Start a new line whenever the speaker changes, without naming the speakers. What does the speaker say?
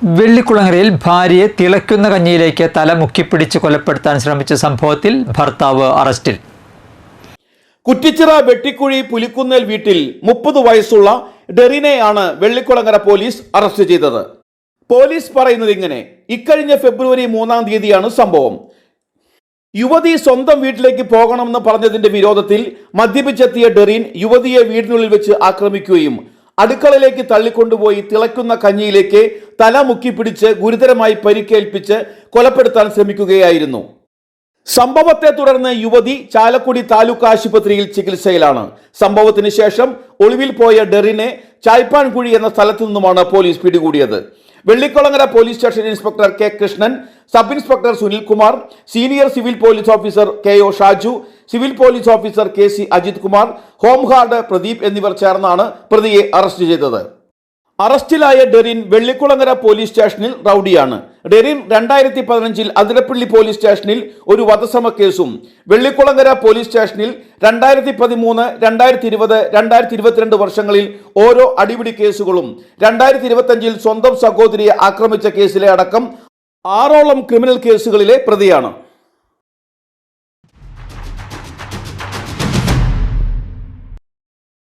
വെള്ളിക്കുളങ്ങരയിൽ ഭാര്യയെ തിളയ്ക്കുന്ന കഞ്ഞിയിലേക്ക് തല മുക്കിപ്പിടിച്ച് കൊലപ്പെടുത്താൻ ശ്രമിച്ച സംഭവത്തിൽ ഭർത്താവ് അറസ്റ്റിൽ.
കുറ്റിച്ചിറ വെട്ടിക്കുഴി പുലിക്കുന്നേൽ വീട്ടിൽ 30 വയസ്സുള്ള ഡെറിനെയാണ് വെള്ളിക്കുളങ്ങര പോലീസ് അറസ്റ്റ് ചെയ്തത്. പോലീസ് പറയുന്നത് ഇങ്ങനെ: ഇക്കഴിഞ്ഞ ഫെബ്രുവരി 3-ാം തീയതിയാണ് സംഭവം. യുവതി സ്വന്തം വീട്ടിലേക്ക് പോകണമെന്ന് പറഞ്ഞതിന്റെ വിരോധത്തിൽ മദ്യപിച്ചെത്തിയ ഡെറിൻ യുവതിയെ വീടിനുള്ളിൽ വെച്ച് ആക്രമിക്കുകയും അടുക്കളയിലേക്ക് തള്ളിക്കൊണ്ടുപോയി തിളയ്ക്കുന്ന കഞ്ഞിയിലേക്ക് തല മുക്കിപ്പിടിച്ച് ഗുരുതരമായി പരിക്കേൽപ്പിച്ച് കൊലപ്പെടുത്താൻ ശ്രമിക്കുകയായിരുന്നു. സംഭവത്തെ തുടർന്ന് യുവതി ചാലക്കുടി താലൂക്ക് ആശുപത്രിയിൽ ചികിത്സയിലാണ്. സംഭവത്തിന് ശേഷം ഒളിവിൽ പോയ ഡെറിനെ ചായ്പാൻകുഴി എന്ന സ്ഥലത്തു നിന്നുമാണ് പോലീസ് പിടികൂടിയത്. Vellikulangara police station inspector K Krishnan, sub inspector Sunilkumar, senior civil police officer K O Shaju, civil police officer K C Ajith Kumar, home guard Pradeep എന്നിവർ ചേർന്നാണ് പ്രതിയെ അറസ്റ്റ് ചെയ്തത്. അറസ്റ്റിലായ ഡെറിൻ വെള്ളിക്കുളങ്ങര പോലീസ് സ്റ്റേഷനിൽ റൌഡിയാണ്. ഡെറിൻ 2015 അതിരപ്പള്ളി പോലീസ് സ്റ്റേഷനിൽ ഒരു വധശ്രമ കേസും വെള്ളിക്കുളങ്ങര പോലീസ് സ്റ്റേഷനിൽ 2013, 2020, 2022 വർഷങ്ങളിൽ ഓരോ അടിപിടി കേസുകളും 2025 സ്വന്തം സഹോദരിയെ ആക്രമിച്ച കേസിലെ അടക്കം 6ഓളം ക്രിമിനൽ കേസുകളിലെ പ്രതിയാണ്.